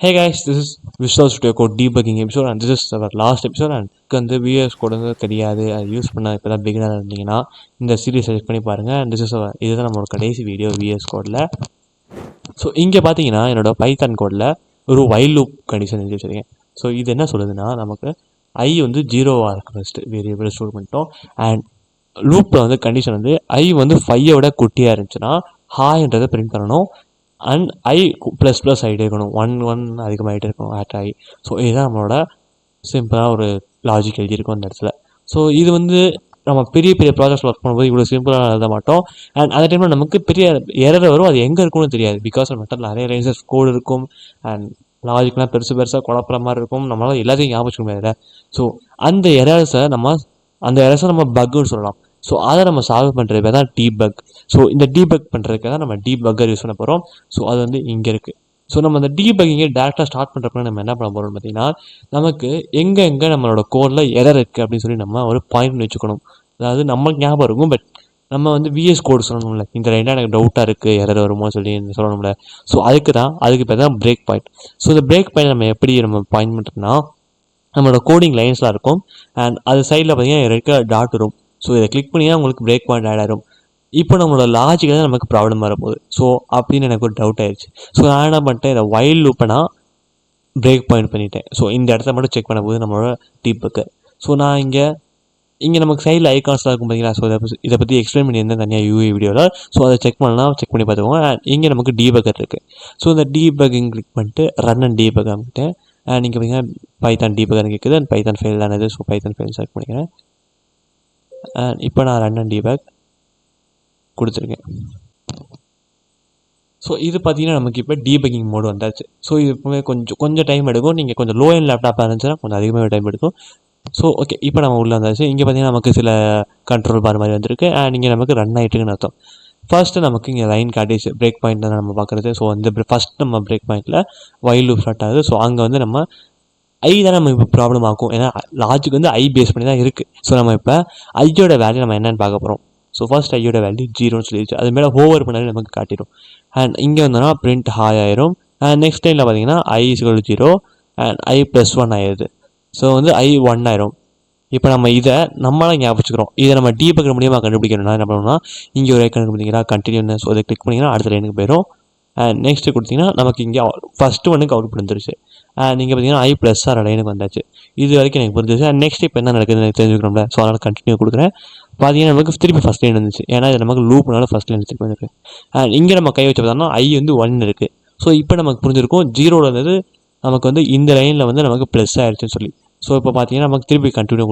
Hey guys, this is Visual Studio Code debugging episode and this is our last episode and வந்து VS Code வந்து தெரியாது அது use பண்ண இப்போ தான் பிகினராக இருந்தீங்கன்னா இந்த சீரீஸ் செலக்ட் பண்ணி பாருங்கள் அண்ட் இதுதான் நம்மளோட கடைசி வீடியோ VS Codeல. ஸோ இங்கே பார்த்தீங்கன்னா என்னோட பைத்தான் கோடில் ஒரு வைல் லூப் கண்டிஷன் எழுதி வச்சுருக்கேன். ஸோ இது என்ன சொல்லுதுன்னா நமக்கு ஐ வந்து 0வாக இருக்குது ஃபஸ்ட்டு வேரியபிள் ஸ்டோர் பண்ணிட்டோம் அண்ட் லூப்பில் வந்து கண்டிஷன் வந்து ஐ வந்து 5 விட குட்டியாக இருந்துச்சுன்னா ஹாய்ன்றதை பிரிண்ட் பண்ணணும் அண்ட் ஐ ப்ளஸ் ப்ளஸ் ஆகிட்டே இருக்கணும் 1 அதிகமாகிட்டே இருக்கணும் ஆட் ஆகி. ஸோ இதுதான் நம்மளோட சிம்பிளாக ஒரு லாஜிக் எழுதியிருக்கோம் அந்த இடத்துல. ஸோ இது வந்து நம்ம பெரிய பெரிய ப்ராஜெக்ட்ஸ் ஒர்க் பண்ணும்போது இவ்வளோ சிம்பிளாக எழுத மாட்டோம் அண்ட் அந்த டைமில் நமக்கு பெரிய எரர் வரும், அது எங்கே இருக்கும்னு தெரியாது. பிகாஸ் நம்ம நிறைய லைன்ஸ் கோடு இருக்கும் அண்ட் லாஜிக்லாம் பெருசாக குழப்புற மாதிரி இருக்கும், நம்மளால் எல்லாத்தையும் ஞாபகம் முடியாது. ஸோ அந்த எரர்ஸை நம்ம பக்குன்னு சொல்லலாம். ஸோ அதை நம்ம சால்வ் பண்ணுறது தான் டீபக். ஸோ இந்த டீபக் பண்ணுறதுக்காக தான் நம்ம டீபக்கர் யூஸ் பண்ண போகிறோம். ஸோ அது வந்து இங்கே இருக்குது. ஸோ நம்ம அந்த டீபக்கிங்கை டேரெக்டாக ஸ்டார்ட் பண்ணுறப்ப நம்ம என்ன பண்ண போகிறோம்னு பார்த்தீங்கன்னா நமக்கு எங்கே நம்மளோட கோடில் எரர் இருக்குது அப்படின்னு சொல்லி நம்ம ஒரு பாயிண்ட் வச்சுக்கணும். அதாவது நம்மளுக்கு ஞாபகம் இருக்கும், பட் நம்ம வந்து விஎஸ் கோடு சொல்லணும்ல, இந்த ரெண்டாக எனக்கு டவுட்டாக இருக்குது எரர் வருமோ சொல்லி சொல்லணும்ல. ஸோ அதுக்கு பேர் தான் பிரேக் பாயிண்ட். ஸோ இந்த பிரேக் பாயிண்ட் நம்ம எப்படி பாயிண்ட் பண்ணுறோம்னா நம்மளோட கோடிங் லைன்ஸ்லாம் இருக்கும் அண்ட் அது சைடில் பார்த்தீங்கன்னா இருக்க டாட் வரும். ஸோ இதை கிளிக் பண்ணினா உங்களுக்கு பிரேக் பாயிண்ட் ஆட் ஆகிடும். இப்போ நம்மளோட லாஜிக்கில் தான் நமக்கு ப்ராப்ளம் வரப்போகுது. ஸோ அப்படின்னு எனக்கு ஒரு டவுட் ஆயிடுச்சு. ஸோ நான் என்ன பண்ணிட்டேன், இதை வைல் லூப்பை நான் பிரேக் பாயிண்ட் பண்ணிட்டேன். ஸோ இந்த இடத்த மட்டும் செக் பண்ண போது நம்மளோட டீபக்கர். ஸோ நான் இங்கே நமக்கு சைடில் ஐகான்ஸ்லாம் இருக்கும் பார்த்தீங்களா. ஸோ இதை பற்றி எக்ஸ்பிளைன் பண்ணியிருந்தேன் தனியாக யூஏ வீடியோவில். ஸோ அதை செக் பண்ணி பார்த்துக்கோங்க. அண்ட் இங்கே நமக்கு டீபக்கர் இருக்குது. ஸோ இந்த டீபக்கிங் கிளிக் பண்ணிட்டு ரன் அண்ட் டீபக் அமைக்கிட்டேன். அண்ட் இங்கே பார்த்தீங்கன்னா பைத்தான் டீபக்கர் கேட்குது அண்ட் பைத்தான் ஃபைல் தானது. ஸோ பைத்தான் ஃபைல் செலக்ட் பண்ணிக்கிறேன். இப்போ நான் ரன் அண்ட் டீபக் கொடுத்துருக்கேன். ஸோ இது பார்த்தீங்கன்னா நமக்கு இப்போ டீபக்கிங் மோடு வந்தாச்சு. ஸோ இது இப்போவே கொஞ்சம் டைம் எடுக்கும். நீங்கள் கொஞ்சம் லோ எண்ட் லேப்டாப்பாக இருந்துச்சுன்னா கொஞ்சம் அதிகமாக டைம் எடுக்கும். ஸோ ஓகே, இப்போ நம்ம உள்ளே வந்தாச்சு. இங்கே பார்த்தீங்கன்னா நமக்கு சில கண்ட்ரோல் பார் மாதிரி வந்திருக்கு அண்ட் இங்கே நமக்கு ரன் ஆகிட்டுக்குன்னு அர்த்தம். ஃபர்ஸ்ட்டு நமக்கு இங்கே லைன் காட்டிச்சு, பிரேக் பாயிண்ட் தான் நம்ம பார்க்குறது. ஸோ அந்த ஃபஸ்ட் நம்ம பிரேக் பாயிண்ட்டில் வைல் லூப் ஸ்டார்ட் ஆகுது. ஸோ அங்கே வந்து நம்ம ஐ தான் நம்ம இப்போ ப்ராப்ளம் ஆகும், ஏன்னா லாஜிக் வந்து ஐ பேஸ் பண்ணி தான் இருக்குது. ஸோ நம்ம இப்போ ஐயோட வேல்யூ நம்ம என்னென்னு பார்க்க போகிறோம். ஸோ ஃபர்ஸ்ட் ஐயோட வேல்யூ 0ன்னு சொல்லிடுச்சு. அது மேலே ஹோவர் பண்ணாலே நமக்கு காட்டிடும். அண்ட் இங்கே வந்தோன்னா பிரிண்ட் ஹாய் ஆயிரும். அண்ட் நெக்ஸ்ட் டைமில் பார்த்தீங்கன்னா ஐ = 0 அண்ட் ஐ +1 ஆயிடுது. ஸோ வந்து ஐ 1 ஆயிரும். இப்போ நம்ம இதை நம்மளாம் ஞாபகம் வச்சுக்கிறோம். இதை நம்ம டீபக்கர் மூலியமாக கண்டுபிடிக்கணும்னா என்ன பண்ணணும்னா இங்கே ஒரு ஐக்கன் பார்த்தீங்கன்னா கண்டினியூன்னு. ஸோ அதை கிளிக் பண்ணிங்கன்னா அடுத்த லைனுக்கு போயிடும். அண்ட் நெக்ஸ்ட்டு கொடுத்தீங்கன்னா நமக்கு இங்கே ஃபஸ்ட்டு ஒன்றுக்கு அவுட் வந்துருச்சு. அண்ட் நீங்கள் பார்த்தீங்கன்னா ஐ +6 லைனுக்கு வந்தாச்சு. இது வரைக்கும் எனக்கு புரிஞ்சிச்சு. அண்ட் நெக்ஸ்ட் இப்போ என்ன நடக்குதுன்னு எனக்கு தெரிஞ்சுக்கணும்ல. ஸோ அதனால் கண்டினியூ கொடுக்குறேன். பார்த்தீங்கன்னா நமக்கு திருப்பி ஃபஸ்ட் லைன் வந்துச்சு, ஏன்னா இது நமக்கு லூப்னால ஃபஸ்ட் லைன் திருப்பி வந்துருக்கு. அண்ட் இங்கே நம்ம கை வச்சு பார்த்தோம்னா ஐ வந்து 1 இருக்குது. ஸோ இப்போ நமக்கு புரிஞ்சிருக்கும் 0வில் இருந்தது நமக்கு வந்து இந்த லைனில் வந்து நமக்கு ப்ளஸ் ஆகிடுச்சுன்னு சொல்லி. ஸோ இப்போ பார்த்தீங்கன்னா நமக்கு திருப்பி கண்டினியூ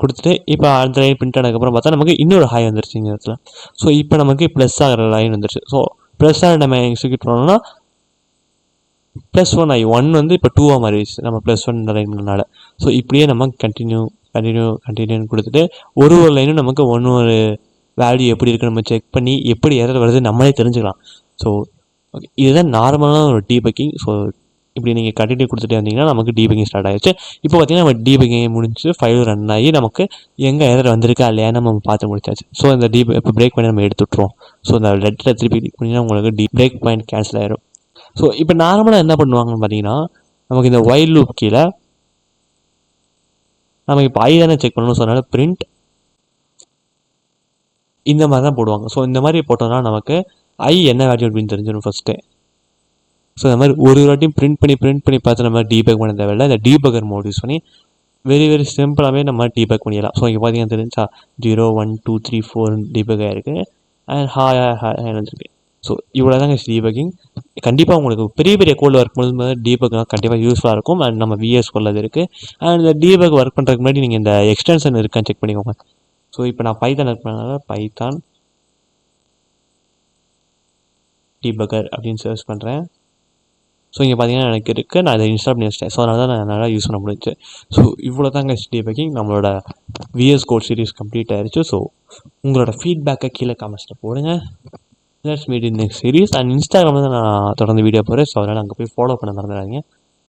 கொடுத்துட்டு இப்போ அந்த லைன் பிரிண்ட் ஆனதுக்கப்புறம் பார்த்தா நமக்கு இன்னொரு ஹாய் வந்துருச்சு இந்த இடத்துல. ஸோ இப்போ நமக்கு ப்ளஸ் ஆகிற லைன் வந்துருச்சு. ஸோ ப்ளஸ் ஆக நம்ம எக்ஸிக்யூட் பண்ணோம்னா +1 ஆகி 1 வந்து இப்போ 2ஆக மாறிடுச்சு நம்ம +1 லைன் பண்ணனால. ஸோ இப்படியே நம்ம கண்டினியூன்னு கொடுத்துட்டு ஒரு லைனும் நமக்கு ஒரு வேல்யூ எப்படி இருக்குது நம்ம செக் பண்ணி எப்படி எரர் வருது நம்மளே தெரிஞ்சுக்கலாம். ஸோ ஓகே, இதுதான் நார்மலான ஒரு டீபக்கிங். ஸோ இப்படி நீங்கள் கண்டினியூ கொடுத்துட்டே வந்தீங்கன்னா நமக்கு டீபக்கிங் ஸ்டார்ட் ஆகிடுச்சு. இப்போ பார்த்தீங்கன்னா நம்ம டீபக்கிங் முடிஞ்சு ஃபைல் ரன் ஆகி நமக்கு எங்கே எரர் வந்திருக்கா இல்லையா நம்ம பார்த்து முடிச்சாச்சு. ஸோ இந்த இப்போ பிரேக் பாயிண்ட் நம்ம எடுத்துட்டுருவோம். ஸோ இந்த லெட்டரை திருப்பி கிளிக் பண்ணிங்கன்னா உங்களுக்கு பிரேக் பாயிண்ட் கேன்சல் ஆயிடும். ஸோ இப்போ நார்மலாக என்ன பண்ணுவாங்கன்னு பார்த்தீங்கன்னா நமக்கு இந்த வைல் லூப் கீழே நமக்கு இப்போ ஐ தானே செக் பண்ணணும்னு சொன்னாலும் பிரிண்ட் இந்த மாதிரி தான் போடுவாங்க. ஸோ இந்த மாதிரி போட்டோம்னா நமக்கு ஐ என்ன வேல்யூ அப்படின்னு தெரிஞ்சிடும் ஃபஸ்ட்டு. ஸோ இந்த மாதிரி ஒரு வாட்டியும் பிரிண்ட் பண்ணி பார்த்து நம்ம டீபக் பண்ண தேவையில்லை. இந்த டீபக்கர் மோட் யூஸ் பண்ணி வெரி சிம்பிளாகவே நம்ம டீபக் பண்ணிடலாம். ஸோ இங்கே பார்த்தீங்கன்னா தெரிஞ்சா 0 1 2 3 4 டீபக் ஆகிருக்கு அண்ட் ஹாய் வந்துருக்கு. ஸோ இவ்வளோ தாங்க டீபக்கிங். கண்டிப்பாக உங்களுக்கு பெரிய பெரிய கோடில் ஒர்க் பண்ணும்போது டீபக்லாம் கண்டிப்பாக யூஸ்ஃபுல்லாக இருக்கும். அண்ட் நம்ம விஎஸ் கோடில் அது இருக்குது. அண்ட் இந்த டீபக் ஒர்க் பண்ணுறதுக்கு முன்னாடி நீங்கள் இந்த எக்ஸ்டென்ஷன் இருக்கான்னு செக் பண்ணிக்கோங்க. ஸோ இப்போ நான் பைத்தான் ஒர்க் பண்ணனால பைத்தான் டீபக்கர் அப்படின்னு சர்ச் பண்ணுறேன். ஸோ இங்கே பார்த்தீங்கன்னா எனக்கு இருக்குது, நான் இதை இன்ஸ்டால் பண்ணி வச்சிட்டேன். ஸோ அதனால தான் நான் நல்லா யூஸ் பண்ண முடிஞ்சு. ஸோ இவ்வளோ தாங்க டீபக்கிங். நம்மளோட விஎஸ் கோட் சீரிஸ் கம்ப்ளீட் ஆயிடுச்சு. ஸோ உங்களோட ஃபீட்பேக்கை கீழே கமெண்ட்ஸில் போடுங்க. Let's meet in next series. And இன்ஸ்டாகிராமில் தான் நான் தொடர்ந்து வீடியோ போகிறேன். ஸோ அதனால் அங்கே போய் ஃபாலோ பண்ண மறந்துடாதீங்க.